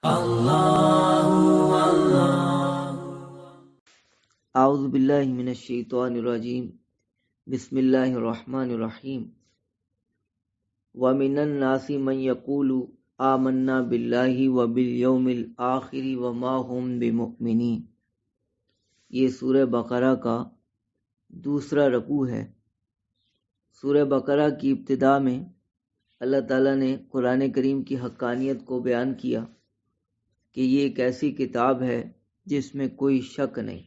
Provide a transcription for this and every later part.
اعوذ باللہ من الشیطان الرجیم بسم اللہ الرحمن الرحیم ومن الناس من یقول آمنا باللہ وبالیوم الآخر وما هم بمؤمنین۔ یہ سورہ بقرہ کا دوسرا رکوع ہے۔ سورہ بقرہ کی ابتدا میں اللہ تعالیٰ نے قرآن کریم کی حقانیت کو بیان کیا کہ یہ ایک ایسی کتاب ہے جس میں کوئی شک نہیں،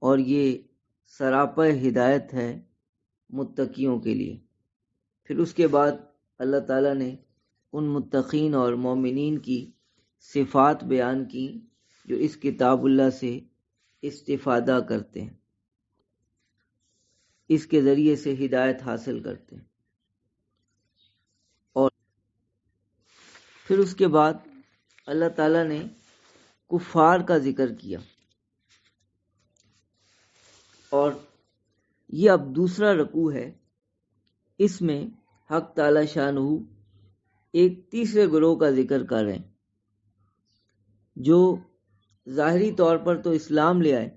اور یہ سراپا ہدایت ہے متقیوں کے لیے۔ پھر اس کے بعد اللہ تعالیٰ نے ان متقین اور مومنین کی صفات بیان کی جو اس کتاب اللہ سے استفادہ کرتے ہیں، اس کے ذریعے سے ہدایت حاصل کرتے ہیں۔ اور پھر اس کے بعد اللہ تعالیٰ نے کفار کا ذکر کیا، اور یہ اب دوسرا رکوع ہے۔ اس میں حق تعالی شانہ ایک تیسرے گروہ کا ذکر کر رہے ہیں جو ظاہری طور پر تو اسلام لے آئے،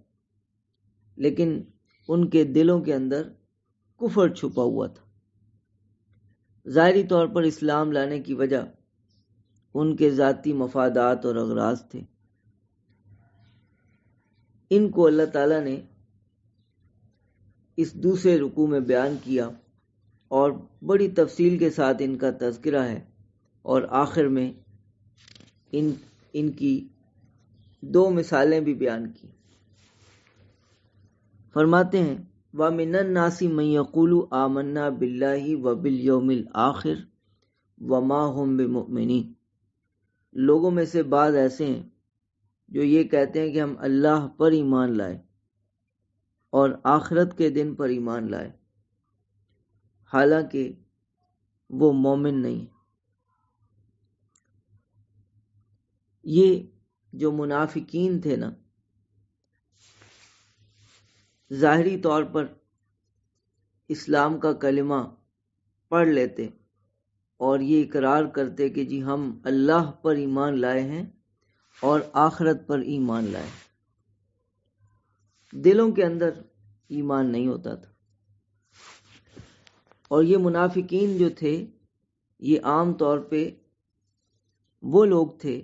لیکن ان کے دلوں کے اندر کفر چھپا ہوا تھا۔ ظاہری طور پر اسلام لانے کی وجہ ان کے ذاتی مفادات اور اغراض تھے۔ ان کو اللہ تعالیٰ نے اس دوسرے رکوع میں بیان کیا، اور بڑی تفصیل کے ساتھ ان کا تذکرہ ہے، اور آخر میں ان کی دو مثالیں بھی بیان کی۔ فرماتے ہیں وَمِنَ النَّاسِ مَن يَقُولُ آمَنَّا بِاللَّهِ وَبِالْيَوْمِ الْآخِرِ وَمَا هُمْ بِمُؤْمِنِينَ۔ لوگوں میں سے بعض ایسے ہیں جو یہ کہتے ہیں کہ ہم اللہ پر ایمان لائے اور آخرت کے دن پر ایمان لائے، حالانکہ وہ مومن نہیں ہے۔ یہ جو منافقین تھے نا، ظاہری طور پر اسلام کا کلمہ پڑھ لیتے اور یہ اقرار کرتے کہ جی ہم اللہ پر ایمان لائے ہیں اور آخرت پر ایمان لائے، دلوں کے اندر ایمان نہیں ہوتا تھا۔ اور یہ منافقین جو تھے یہ عام طور پہ وہ لوگ تھے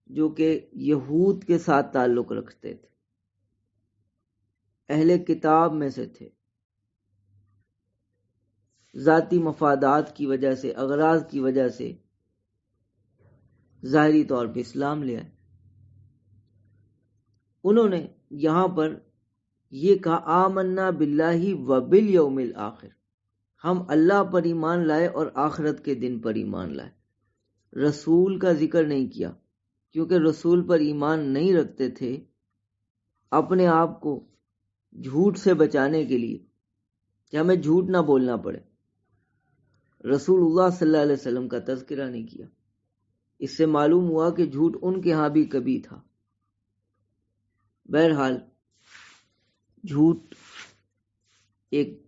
جو کہ یہود کے ساتھ تعلق رکھتے تھے، اہل کتاب میں سے تھے، ذاتی مفادات کی وجہ سے، اغراض کی وجہ سے ظاہری طور پہ اسلام لے آئے۔ انہوں نے یہاں پر یہ کہا آمنا باللہ وبالیوم الآخر، ہم اللہ پر ایمان لائے اور آخرت کے دن پر ایمان لائے۔ رسول کا ذکر نہیں کیا، کیونکہ رسول پر ایمان نہیں رکھتے تھے۔ اپنے آپ کو جھوٹ سے بچانے کے لیے کہ ہمیں جھوٹ نہ بولنا پڑے، رسول اللہ صلی اللہ علیہ وسلم کا تذکرہ نہیں کیا۔ اس سے معلوم ہوا کہ جھوٹ ان کے ہاں بھی کبھی تھا۔ بہرحال جھوٹ ایک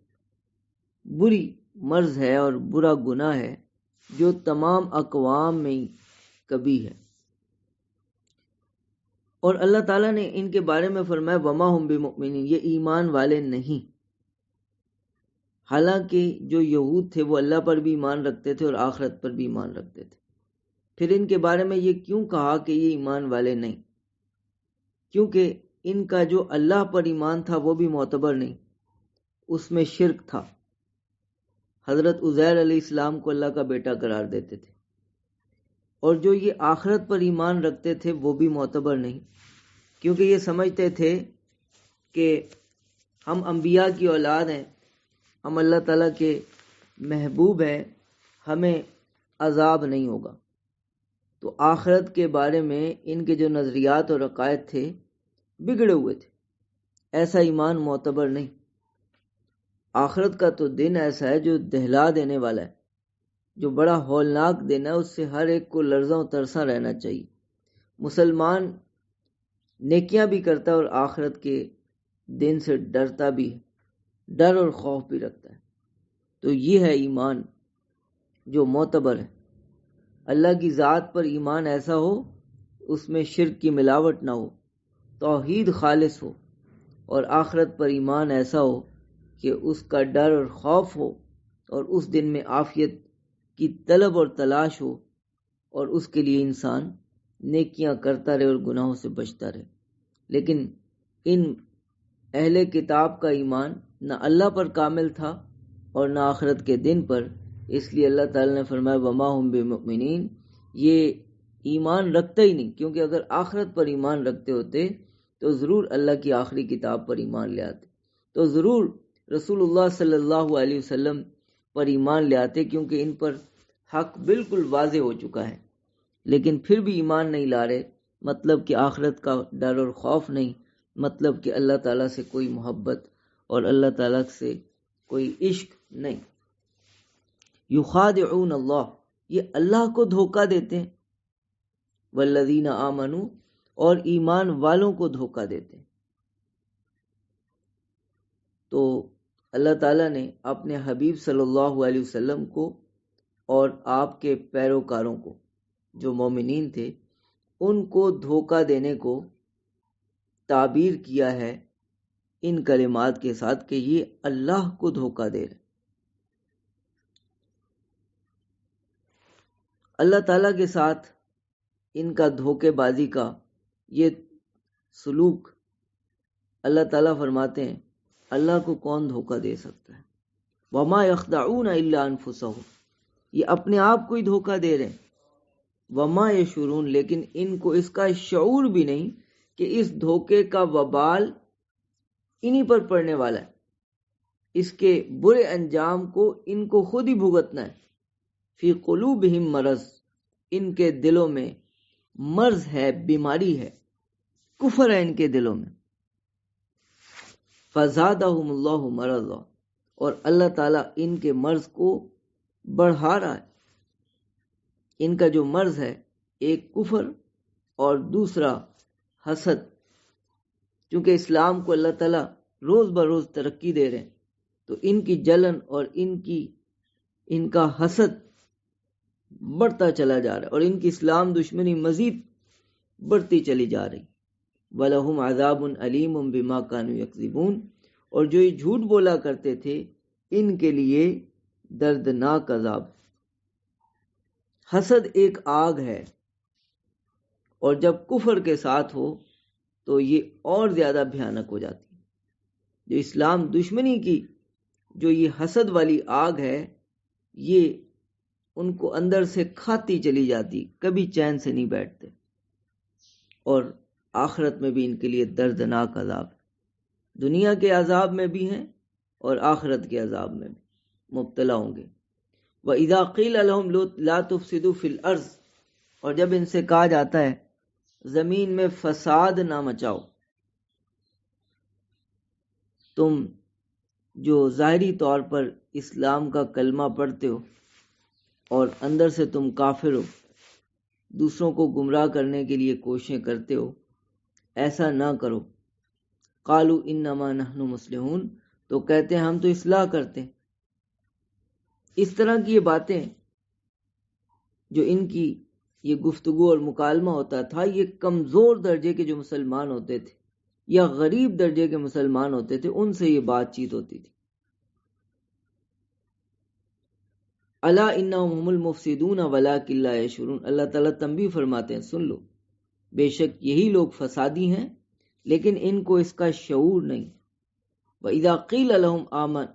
بری مرض ہے اور برا گناہ ہے جو تمام اقوام میں کبھی ہے۔ اور اللہ تعالیٰ نے ان کے بارے میں فرمایا وما ہم بمؤمنین، یہ ایمان والے نہیں۔ حالانکہ جو یہود تھے وہ اللہ پر بھی ایمان رکھتے تھے اور آخرت پر بھی ایمان رکھتے تھے۔ پھر ان کے بارے میں یہ کیوں کہا کہ یہ ایمان والے نہیں؟ کیونکہ ان کا جو اللہ پر ایمان تھا وہ بھی معتبر نہیں، اس میں شرک تھا۔ حضرت عزیر علیہ السلام کو اللہ کا بیٹا قرار دیتے تھے، اور جو یہ آخرت پر ایمان رکھتے تھے وہ بھی معتبر نہیں، کیونکہ یہ سمجھتے تھے کہ ہم انبیاء کی اولاد ہیں، ہم اللہ تعالیٰ کے محبوب ہیں، ہمیں عذاب نہیں ہوگا۔ تو آخرت کے بارے میں ان کے جو نظریات اور عقائد تھے بگڑے ہوئے تھے، ایسا ایمان معتبر نہیں۔ آخرت کا تو دن ایسا ہے جو دہلا دینے والا ہے، جو بڑا ہولناک دن ہے، اس سے ہر ایک کو لرزاں ترساں رہنا چاہیے۔ مسلمان نیکیاں بھی کرتا ہے اور آخرت کے دن سے ڈرتا بھی ہے، ڈر اور خوف بھی رکھتا ہے۔ تو یہ ہے ایمان جو معتبر ہے۔ اللہ کی ذات پر ایمان ایسا ہو اس میں شرک کی ملاوٹ نہ ہو، توحید خالص ہو، اور آخرت پر ایمان ایسا ہو کہ اس کا ڈر اور خوف ہو، اور اس دن میں عافیت کی طلب اور تلاش ہو، اور اس کے لیے انسان نیکیاں کرتا رہے اور گناہوں سے بچتا رہے۔ لیکن ان اہل کتاب کا ایمان نہ اللہ پر کامل تھا اور نہ آخرت کے دن پر، اس لیے اللہ تعالیٰ نے فرمایا وما ہم بمؤمنین، یہ ایمان رکھتا ہی نہیں، کیونکہ اگر آخرت پر ایمان رکھتے ہوتے تو ضرور اللہ کی آخری کتاب پر ایمان لے آتے، تو ضرور رسول اللہ صلی اللہ علیہ وسلم پر ایمان لے آتے، کیونکہ ان پر حق بالکل واضح ہو چکا ہے۔ لیکن پھر بھی ایمان نہیں لا رہے، مطلب کہ آخرت کا ڈر اور خوف نہیں، مطلب کہ اللہ تعالیٰ سے کوئی محبت اور اللہ تعالیٰ سے کوئی عشق نہیں۔ یخادعون اللہ، یہ اللہ کو دھوکہ دیتے ہیں، والذین آمنوا، اور ایمان والوں کو دھوکہ دیتے ہیں۔ تو اللہ تعالیٰ نے اپنے حبیب صلی اللہ علیہ وسلم کو اور آپ کے پیروکاروں کو جو مومنین تھے ان کو دھوکہ دینے کو تعبیر کیا ہے ان کلمات کے ساتھ کہ یہ اللہ کو دھوکہ دے رہے۔ اللہ تعالیٰ کے ساتھ ان کا دھوکے بازی کا یہ سلوک، اللہ تعالیٰ فرماتے ہیں اللہ کو کون دھوکہ دے سکتا ہے؟ وما یخدعون الا انفسهم، یہ اپنے آپ کو ہی دھوکہ دے رہے ہیں۔ وما یشعرون، لیکن ان کو اس کا شعور بھی نہیں کہ اس دھوکے کا وبال انہی پر پڑنے والا ہے، اس کے برے انجام کو ان کو خود ہی بھگتنا ہے۔ فی قلوبہم مرض، ان کے دلوں میں مرض ہے، بیماری ہے، کفر ہے ان کے دلوں میں۔ فزادہم اللہ مرضا، اور اللہ تعالیٰ ان کے مرض کو بڑھا رہا ہے۔ ان کا جو مرض ہے، ایک کفر اور دوسرا حسد، چونکہ اسلام کو اللہ تعالیٰ روز بروز ترقی دے رہے ہیں، تو ان کی جلن اور ان کا حسد بڑھتا چلا جا رہا ہے، اور ان کی اسلام دشمنی مزید بڑھتی چلی جا رہی۔ وَلَهُمْ عَذَابٌ عَلِيمٌ بِمَا كَانُوا يَكْذِبُونَ، اور جو یہ جھوٹ بولا کرتے تھے ان کے لیے دردناک عذاب۔ حسد ایک آگ ہے، اور جب کفر کے ساتھ ہو تو یہ اور زیادہ بھیانک ہو جاتی ہے۔ جو اسلام دشمنی کی جو یہ حسد والی آگ ہے، یہ ان کو اندر سے کھاتی چلی جاتی، کبھی چین سے نہیں بیٹھتے، اور آخرت میں بھی ان کے لیے دردناک عذاب ہے۔ دنیا کے عذاب میں بھی ہیں اور آخرت کے عذاب میں بھی مبتلا ہوں گے۔ وَإِذَا قِيلَ لَهُمْ لَا تُفْسِدُوا فِي الْأَرْضِ، اور جب ان سے کہا جاتا ہے زمین میں فساد نہ مچاؤ، تم جو ظاہری طور پر اسلام کا کلمہ پڑھتے ہو اور اندر سے تم کافر ہو، دوسروں کو گمراہ کرنے کے لیے کوششیں کرتے ہو، ایسا نہ کرو۔ قالوا انما نحن مصلحون، تو کہتے ہیں ہم تو اصلاح کرتے ہیں۔ اس طرح کی یہ باتیں جو ان کی یہ گفتگو اور مکالمہ ہوتا تھا، یہ کمزور درجے کے جو مسلمان ہوتے تھے یا غریب درجے کے مسلمان ہوتے تھے، ان سے یہ بات چیت ہوتی تھی۔ الا انہم هم المفسدون ولکن لا یشعرون، اللہ تعالیٰ تنبیہ فرماتے ہیں سن لو، بے شک یہی لوگ فسادی ہیں لیکن ان کو اس کا شعور نہیں۔ وَإِذَا قِيلَ لَهُمْ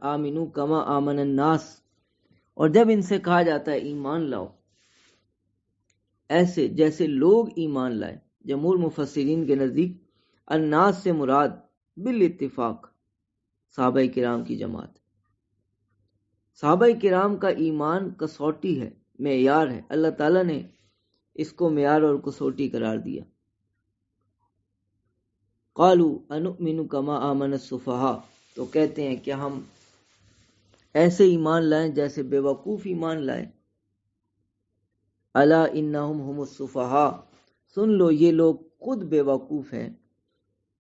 آمِنُوا كَمَا آمَنَ النَّاسِ، اور جب ان سے کہا جاتا ہے ایمان لاؤ ایسے جیسے لوگ ایمان لائے، جمہور مفسرین کے نزدیک الناس سے مراد بالاتفاق صحابہ کرام کی جماعت۔ صحابہ کرام کا ایمان کسوٹی ہے، معیار ہے، اللہ تعالیٰ نے اس کو معیار اور کسوٹی قرار دیا۔ قالوا انؤمن کما آمن السفہاء، تو کہتے ہیں کہ ہم ایسے ایمان لائیں جیسے بے وقوف ایمان لائیں۔ الا انہم هم السفہاء، سن لو یہ لوگ خود بے وقوف ہیں،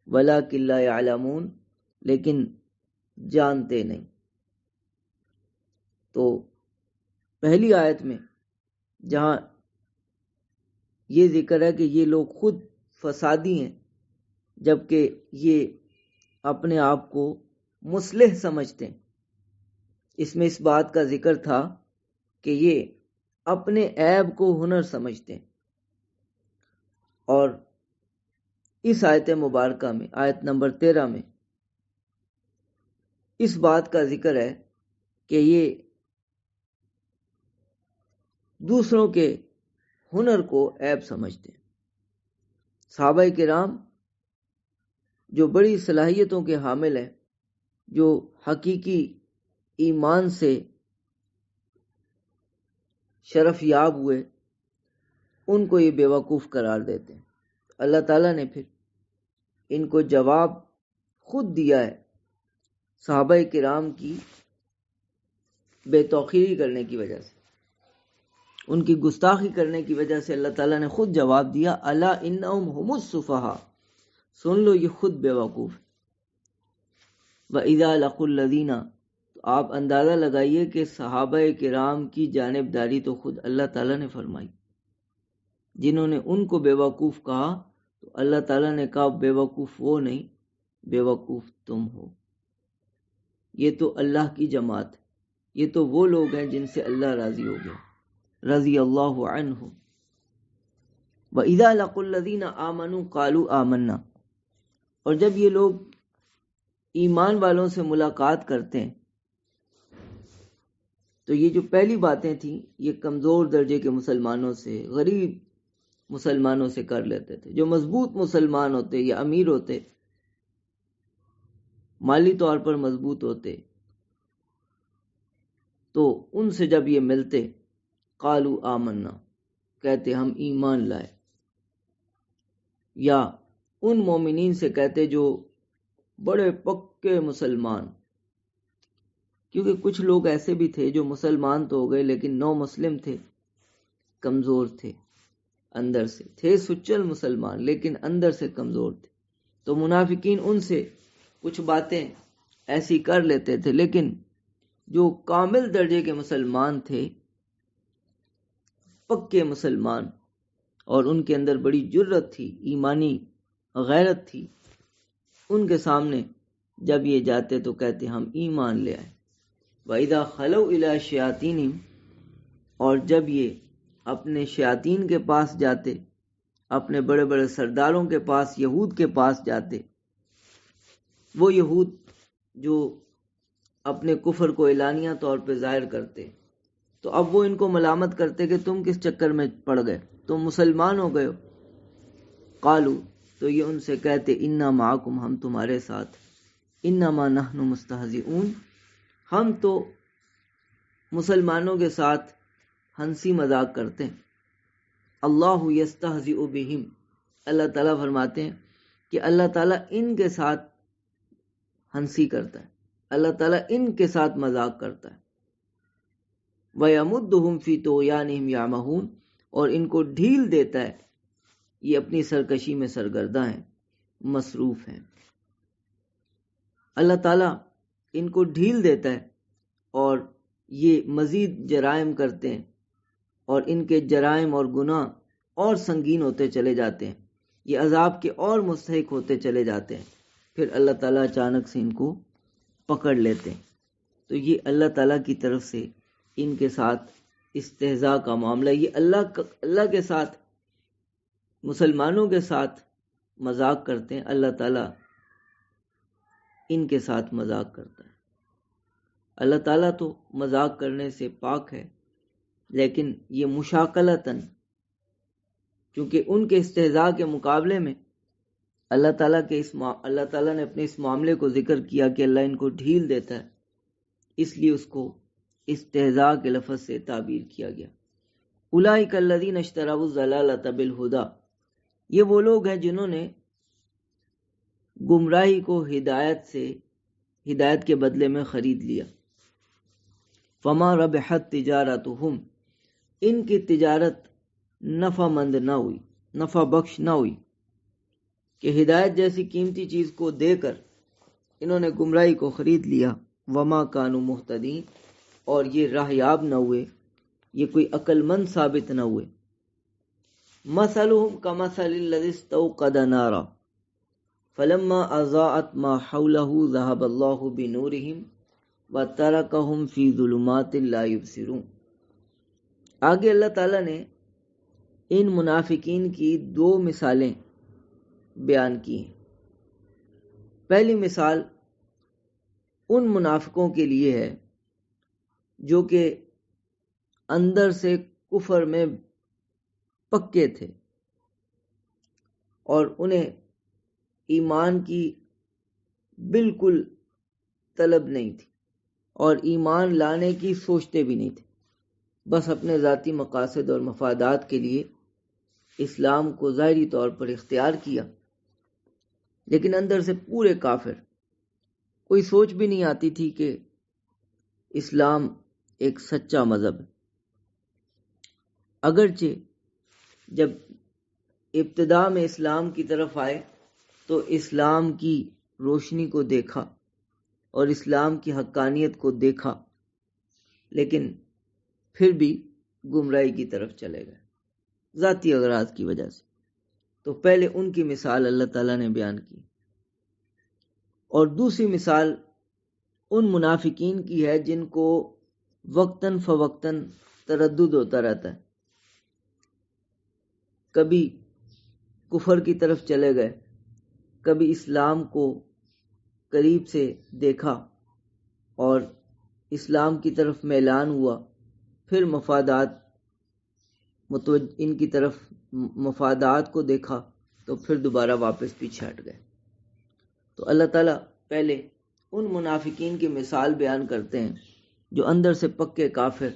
ولکن لا یعلمون، لیکن جانتے نہیں۔ تو پہلی آیت میں جہاں یہ ذکر ہے کہ یہ لوگ خود فسادی ہیں، جبکہ یہ اپنے آپ کو مصلح سمجھتے ہیں۔ اس میں اس بات کا ذکر تھا کہ یہ اپنے عیب کو ہنر سمجھتے ہیں۔ اور اس آیت مبارکہ میں، آیت نمبر 13 میں، اس بات کا ذکر ہے کہ یہ دوسروں کے ہنر کو عیب سمجھتے ہیں۔ صحابہ کرام جو بڑی صلاحیتوں کے حامل ہیں، جو حقیقی ایمان سے شرف یاب ہوئے، ان کو یہ بیوقوف قرار دیتے ہیں۔ اللہ تعالیٰ نے پھر ان کو جواب خود دیا ہے صحابہ کرام کی بے توقیری کرنے کی وجہ سے، ان کی گستاخی کرنے کی وجہ سے اللہ تعالیٰ نے خود جواب دیا، الا انہم ہم السفہاء، سن لو یہ خود بیوقوف ہے۔ وَإِذَا لَقُوا الَّذِينَ، تو آپ اندازہ لگائیے کہ صحابہ کرام کی جانبداری تو خود اللہ تعالیٰ نے فرمائی۔ جنہوں نے ان کو بیوقوف کہا تو اللہ تعالیٰ نے کہا بیوقوف وہ نہیں، بیوقوف تم ہو۔ یہ تو اللہ کی جماعت، یہ تو وہ لوگ ہیں جن سے اللہ راضی ہو گیا، رضی اللہ عنہ۔ وَإِذَا لَقُوا الَّذِينَ آمَنُوا قَالُوا آمَنَّا، اور جب یہ لوگ ایمان والوں سے ملاقات کرتے ہیں تو یہ جو پہلی باتیں تھیں یہ کمزور درجے کے مسلمانوں سے، غریب مسلمانوں سے کر لیتے تھے۔ جو مضبوط مسلمان ہوتے یا امیر ہوتے، مالی طور پر مضبوط ہوتے، تو ان سے جب یہ ملتے، قالوا آمنا، کہتے ہم ایمان لائے، یا ان مومنین سے کہتے جو بڑے پکے مسلمان، کیونکہ کچھ لوگ ایسے بھی تھے جو مسلمان تو ہو گئے لیکن نو مسلم تھے، کمزور تھے، اندر سے تھے سچل مسلمان لیکن اندر سے کمزور تھے، تو منافقین ان سے کچھ باتیں ایسی کر لیتے تھے، لیکن جو کامل درجے کے مسلمان تھے، پکے مسلمان، اور ان کے اندر بڑی جرت تھی، ایمانی غیرت تھی، ان کے سامنے جب یہ جاتے تو کہتے ہم ایمان لے آئے۔ وَإِذَا خَلَوْا إِلَىٰ شَيَاطِینِهِمْ، اور جب یہ اپنے شیاطین کے پاس جاتے، اپنے بڑے بڑے سرداروں کے پاس، یہود کے پاس جاتے، وہ یہود جو اپنے کفر کو اعلانیہ طور پہ ظاہر کرتے، تو اب وہ ان کو ملامت کرتے کہ تم کس چکر میں پڑ گئے، تم مسلمان ہو گئے ہو۔ قالو، تو یہ ان سے کہتے انا معکم، ہم تمہارے ساتھ، انما نحن مستہزئون، ہم تو مسلمانوں کے ساتھ ہنسی مذاق کرتے ہیں۔ اللہ یستہزئ بہم، اللہ تعالیٰ فرماتے ہیں کہ اللہ تعالیٰ ان کے ساتھ ہنسی کرتا ہے، اللہ تعالیٰ ان کے ساتھ مذاق کرتا ہے۔ وَيَمُدُّهُمْ فِي طُغْيَانِهِمْ يَعْمَهُونَ، اور ان کو ڈھیل دیتا ہے، یہ اپنی سرکشی میں سرگرداں ہیں، مصروف ہیں۔ اللہ تعالیٰ ان کو ڈھیل دیتا ہے اور یہ مزید جرائم کرتے ہیں، اور ان کے جرائم اور گناہ اور سنگین ہوتے چلے جاتے ہیں، یہ عذاب کے اور مستحق ہوتے چلے جاتے ہیں، پھر اللہ تعالیٰ اچانک سے ان کو پکڑ لیتے ہیں۔ تو یہ اللہ تعالیٰ کی طرف سے ان کے ساتھ استہزاء کا معاملہ، یہ اللہ کے ساتھ، مسلمانوں کے ساتھ مذاق کرتے ہیں، اللہ تعالیٰ ان کے ساتھ مذاق کرتا ہے۔ اللہ تعالیٰ تو مذاق کرنے سے پاک ہے، لیکن یہ مشاکلتاً، کیونکہ ان کے استہزاء کے مقابلے میں اللہ تعالیٰ نے اپنے اس معاملے کو ذکر کیا کہ اللہ ان کو ڈھیل دیتا ہے، اس لیے اس کو استہزاء کے لفظ سے تعبیر کیا گیا۔ اولئک الذین اشتروا الضلالۃ بالہدی، یہ وہ لوگ ہیں جنہوں نے گمراہی کو ہدایت کے بدلے میں خرید لیا۔ فما ربحت تجارتہم، ان کی تجارت نفع مند نہ ہوئی، نفع بخش نہ ہوئی، کہ ہدایت جیسی قیمتی چیز کو دے کر انہوں نے گمراہی کو خرید لیا۔ وما کانوا مہتدین، اور یہ راہ یاب نہ ہوئے، یہ کوئی عقل مند ثابت نہ ہوئے۔ مثلهم كمثل الذي استوقد نارا فلما اضاءت ما حوله ذهب الله بنورهم وتركهم في ظلمات لا يبصرون۔ آگے اللہ تعالیٰ نے ان منافقین کی دو مثالیں بیان کی ہیں۔ پہلی مثال ان منافقوں کے لیے ہے جو کہ اندر سے کفر میں پکے تھے اور انہیں ایمان کی بالکل طلب نہیں تھی اور ایمان لانے کی سوچتے بھی نہیں تھے، بس اپنے ذاتی مقاصد اور مفادات کے لیے اسلام کو ظاہری طور پر اختیار کیا، لیکن اندر سے پورے کافر۔ کوئی سوچ بھی نہیں آتی تھی کہ اسلام ایک سچا مذہب ہے۔ اگرچہ جب ابتدا میں اسلام کی طرف آئے تو اسلام کی روشنی کو دیکھا اور اسلام کی حقانیت کو دیکھا، لیکن پھر بھی گمراہی کی طرف چلے گئے ذاتی اغراض کی وجہ سے۔ تو پہلے ان کی مثال اللہ تعالیٰ نے بیان کی، اور دوسری مثال ان منافقین کی ہے جن کو وقتاً فوقتاً تردد ہوتا رہتا ہے، کبھی کفر کی طرف چلے گئے، کبھی اسلام کو قریب سے دیکھا اور اسلام کی طرف میلان ہوا، پھر ان کی طرف مفادات کو دیکھا تو پھر دوبارہ واپس پیچھے ہٹ گئے۔ تو اللہ تعالیٰ پہلے ان منافقین کی مثال بیان کرتے ہیں جو اندر سے پکے کافر،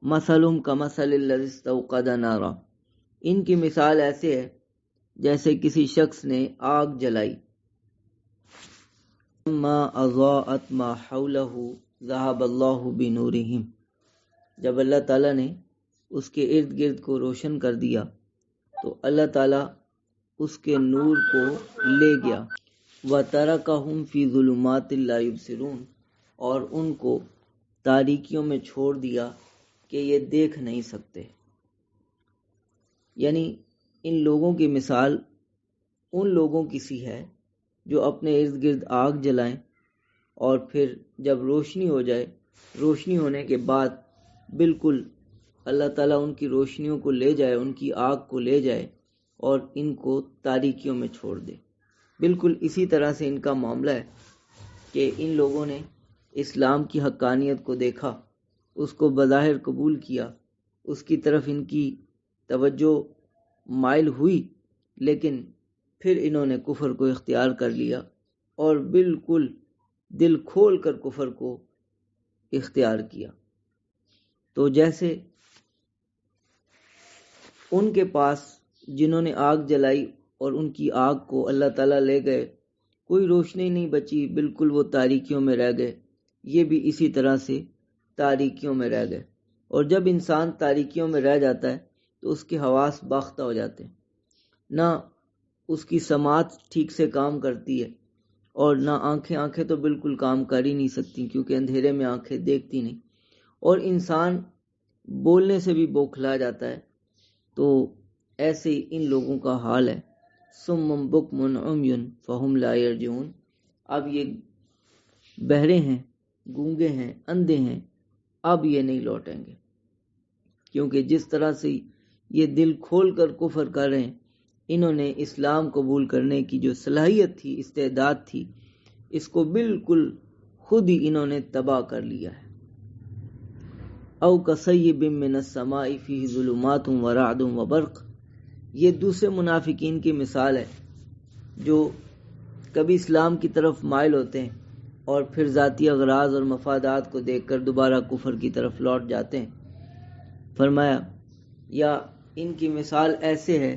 مثلہم کمثل الذی استوقد نارا، ان کی مثال ایسے ہے جیسے کسی شخص نے آگ جلائی، ما اضاءت ما حولہ ذہب اللہ بنورہم، جب اللہ تعالیٰ نے اس کے ارد گرد کو روشن کر دیا تو اللہ تعالیٰ اس کے نور کو لے گیا، وَتَرَكَهُمْ فِي ظُلُمَاتٍ لَا يُبْصِرُونَ، اور ان کو تاریکیوں میں چھوڑ دیا کہ یہ دیکھ نہیں سکتے۔ یعنی ان لوگوں کی مثال ان لوگوں کی سی ہے جو اپنے ارد گرد آگ جلائیں اور پھر جب روشنی ہو جائے، روشنی ہونے کے بعد بالکل اللہ تعالیٰ ان کی روشنیوں کو لے جائے، ان کی آگ کو لے جائے اور ان کو تاریکیوں میں چھوڑ دے۔ بالکل اسی طرح سے ان کا معاملہ ہے کہ ان لوگوں نے اسلام کی حقانیت کو دیکھا، اس کو بظاہر قبول کیا، اس کی طرف ان کی توجہ مائل ہوئی، لیکن پھر انہوں نے کفر کو اختیار کر لیا اور بالکل دل کھول کر کفر کو اختیار کیا۔ تو جیسے ان کے پاس جنہوں نے آگ جلائی اور ان کی آگ کو اللہ تعالیٰ لے گئے، کوئی روشنی نہیں بچی، بالکل وہ تاریکیوں میں رہ گئے، یہ بھی اسی طرح سے تاریکیوں میں رہ گئے۔ اور جب انسان تاریکیوں میں رہ جاتا ہے تو اس کے حواس باختہ ہو جاتے ہیں، نہ اس کی سماعت ٹھیک سے کام کرتی ہے اور نہ آنکھیں تو بالکل کام کر ہی نہیں سکتی کیونکہ اندھیرے میں آنکھیں دیکھتی نہیں، اور انسان بولنے سے بھی بوکھلا جاتا ہے۔ تو ایسے ہی ان لوگوں کا حال ہے، صم بکم عمی فہم لا یرجعون، اب یہ بہرے ہیں، گونگے ہیں، اندھے ہیں، اب یہ نہیں لوٹیں گے، کیونکہ جس طرح سے یہ دل کھول کر کفر کر رہے ہیں، انہوں نے اسلام قبول کرنے کی جو صلاحیت تھی، استعداد تھی، اس کو بالکل خود ہی انہوں نے تباہ کر لیا ہے۔ او کصیب من السماء فیہ ظلمات ورعد وبرق، یہ دوسرے منافقین کی مثال ہے جو کبھی اسلام کی طرف مائل ہوتے ہیں اور پھر ذاتی اغراض اور مفادات کو دیکھ کر دوبارہ کفر کی طرف لوٹ جاتے ہیں۔ فرمایا یا ان کی مثال ایسے ہے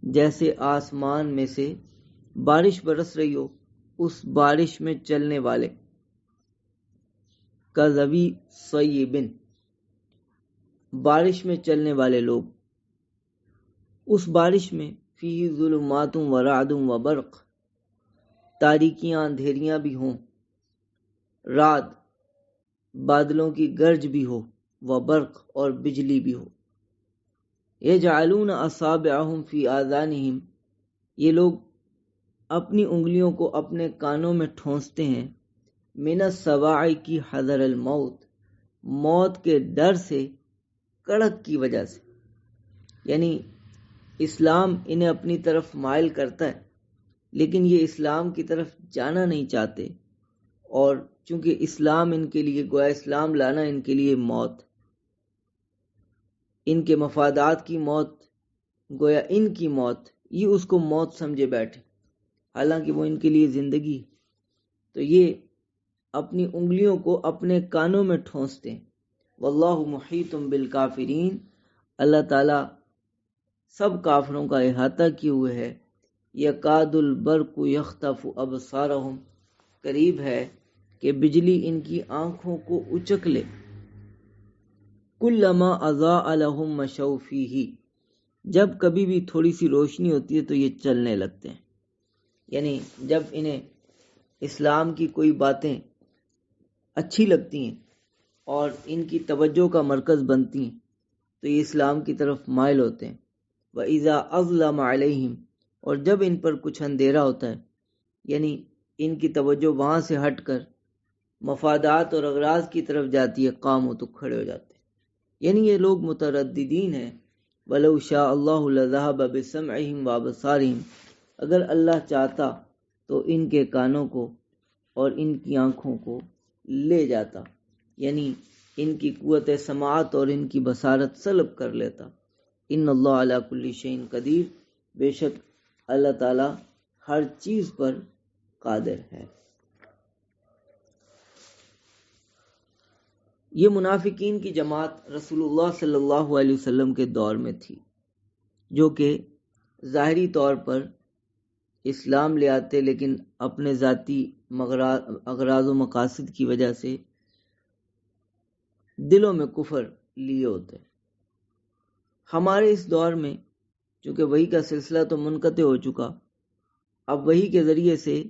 جیسے آسمان میں سے بارش برس رہی ہو، اس بارش میں چلنے والے، کذبی صیبن، بارش میں چلنے والے لوگ، اس بارش میں فیہ ظلمات ورعد وبرق، تاریکیاں اندھیریاں بھی ہوں، رعد بادلوں کی گرج بھی ہو، وبرق اور بجلی بھی ہو۔ یجعلون اصابعہم فی آذانہم، یہ لوگ اپنی انگلیوں کو اپنے کانوں میں ٹھونستے ہیں، من السواع کی حذر الموت، موت کے ڈر سے، کڑک کی وجہ سے، یعنی اسلام انہیں اپنی طرف مائل کرتا ہے لیکن یہ اسلام کی طرف جانا نہیں چاہتے، اور چونکہ اسلام ان کے لیے گویا اسلام لانا ان کے لیے موت، ان کے مفادات کی موت، گویا ان کی موت، یہ اس کو موت سمجھے بیٹھے حالانکہ وہ ان کے لیے زندگی، تو یہ اپنی انگلیوں کو اپنے کانوں میں ٹھونستے ہیں۔ واللہ محیط بالکافرین، اللہ تعالیٰ سب کافروں کا احاطہ کیے ہوئے ہے۔ یکاد البرق یخطف ابصارہم، قریب ہے کہ بجلی ان کی آنکھوں کو اچک لے۔ کلما اضاء لہم مشوا فیہ، جب کبھی بھی تھوڑی سی روشنی ہوتی ہے تو یہ چلنے لگتے ہیں، یعنی جب انہیں اسلام کی کوئی باتیں اچھی لگتی ہیں اور ان کی توجہ کا مرکز بنتی ہیں تو یہ اسلام کی طرف مائل ہوتے ہیں۔ وَإِذَا أَظْلَمَ عَلَيْهِمْ، اور جب ان پر کچھ اندھیرا ہوتا ہے، یعنی ان کی توجہ وہاں سے ہٹ کر مفادات اور اغراض کی طرف جاتی ہے، قاموا، تو کھڑے ہو جاتے ہیں۔ یعنی یہ لوگ مترددین ہیں۔ وَلَوْ شَاءَ اللَّهُ لَذَهَبَ بِسَمْعِهِمْ وَأَبْصَارِهِمْ، اگر اللہ چاہتا تو ان کے کانوں کو اور ان کی آنکھوں کو لے جاتا، یعنی ان کی قوت سماعت اور ان کی بصارت سلب کر لیتا۔ ان اللہ علی کل شیء قدیر، بے شک اللہ تعالی ہر چیز پر قادر ہے۔ یہ منافقین کی جماعت رسول اللہ صلی اللہ علیہ وسلم کے دور میں تھی، جو کہ ظاہری طور پر اسلام لے آتے لیکن اپنے ذاتی اغراض و مقاصد کی وجہ سے دلوں میں کفر لیے ہوتے۔ ہمارے اس دور میں چونکہ وحی کا سلسلہ تو منقطع ہو چکا، اب وحی کے ذریعے سے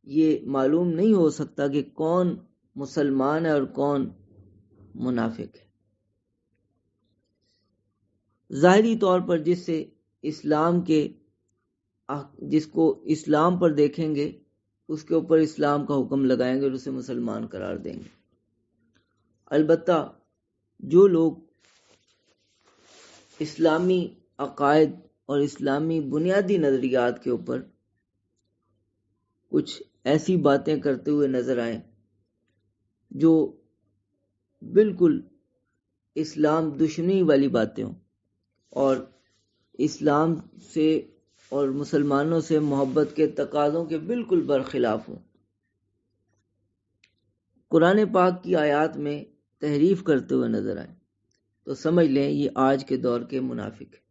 یہ معلوم نہیں ہو سکتا کہ کون مسلمان ہے اور کون منافق ہے۔ ظاہری طور پر جس کو اسلام پر دیکھیں گے اس کے اوپر اسلام کا حکم لگائیں گے اور اسے مسلمان قرار دیں گے۔ البتہ جو لوگ اسلامی عقائد اور اسلامی بنیادی نظریات کے اوپر کچھ ایسی باتیں کرتے ہوئے نظر آئیں جو بالکل اسلام دشمنی والی باتیں ہوں اور اسلام سے اور مسلمانوں سے محبت کے تقاضوں کے بالکل برخلاف ہوں، قرآن پاک کی آیات میں تحریف کرتے ہوئے نظر آئیں، تو سمجھ لیں یہ آج کے دور کے منافق ہیں،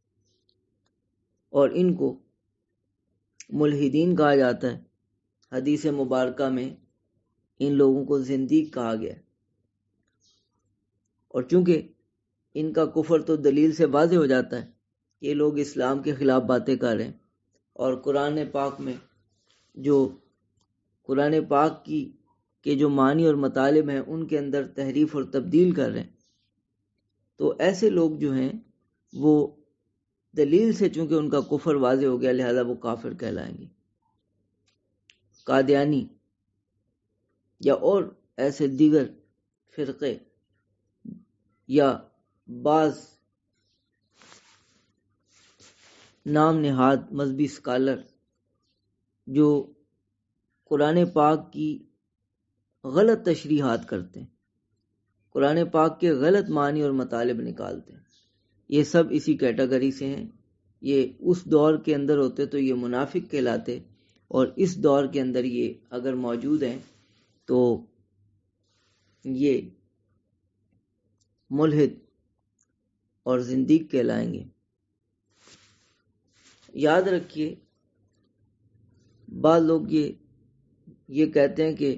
اور ان کو ملحدین کہا جاتا ہے۔ حدیث مبارکہ میں ان لوگوں کو زندیق کہا گیا ہے، اور چونکہ ان کا کفر تو دلیل سے واضح ہو جاتا ہے کہ یہ لوگ اسلام کے خلاف باتیں کر رہے ہیں، اور قرآن پاک میں جو قرآن پاک کے جو معنی اور مطالب ہیں ان کے اندر تحریف اور تبدیل کر رہے ہیں، تو ایسے لوگ جو ہیں وہ دلیل سے چونکہ ان کا کفر واضح ہو گیا لہذا وہ کافر کہلائیں گے۔ قادیانی یا اور ایسے دیگر فرقے یا بعض نام نہاد مذہبی سکالر جو قرآن پاک کی غلط تشریحات کرتے ہیں، قرآن پاک کے غلط معنی اور مطالب نکالتے ہیں، یہ سب اسی کیٹیگری سے ہیں۔ یہ اس دور کے اندر ہوتے تو یہ منافق کہلاتے، اور اس دور کے اندر یہ اگر موجود ہیں تو یہ ملحد اور زندیق کہلائیں گے۔ یاد رکھیے بعض لوگ یہ کہتے ہیں کہ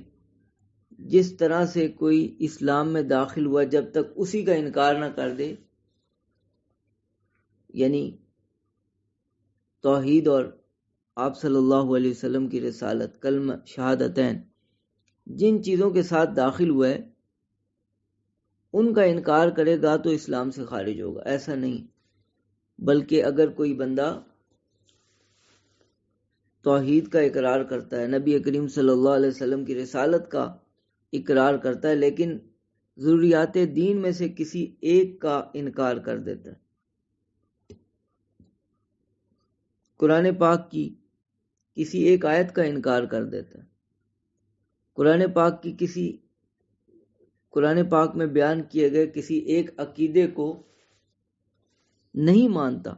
جس طرح سے کوئی اسلام میں داخل ہوا جب تک اسی کا انکار نہ کر دے، یعنی توحید اور آپ صلی اللہ علیہ وسلم کی رسالت، کلمہ شہادتین، جن چیزوں کے ساتھ داخل ہوا ہے ان کا انکار کرے گا تو اسلام سے خارج ہوگا، ایسا نہیں۔ بلکہ اگر کوئی بندہ توحید کا اقرار کرتا ہے، نبی کریم صلی اللہ علیہ وسلم کی رسالت کا اقرار کرتا ہے، لیکن ضروریات دین میں سے کسی ایک کا انکار کر دیتا ہے، قرآن پاک کی کسی ایک آیت کا انکار کر دیتا ہے، قرآن پاک میں بیان کیے گئے کسی ایک عقیدے کو نہیں مانتا،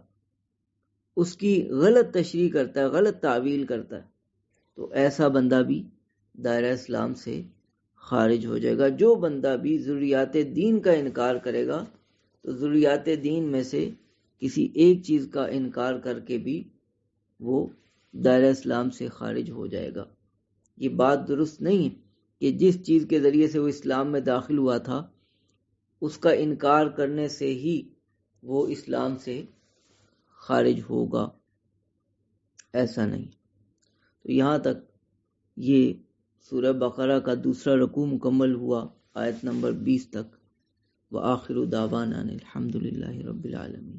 اس کی غلط تشریح کرتا ہے، غلط تعویل کرتا ہے، تو ایسا بندہ بھی دائرہ اسلام سے خارج ہو جائے گا۔ جو بندہ بھی ضروریات دین کا انکار کرے گا تو ضروریات دین میں سے کسی ایک چیز کا انکار کر کے بھی وہ دائرہ اسلام سے خارج ہو جائے گا۔ یہ بات درست نہیں ہے کہ جس چیز کے ذریعے سے وہ اسلام میں داخل ہوا تھا اس کا انکار کرنے سے ہی وہ اسلام سے خارج ہوگا، ایسا نہیں۔ تو یہاں تک یہ سورہ بقرہ کا دوسرا رکوع مکمل ہوا، آیت نمبر 20 تک۔ وآخر دعوانا الحمدللہ رب العالمین۔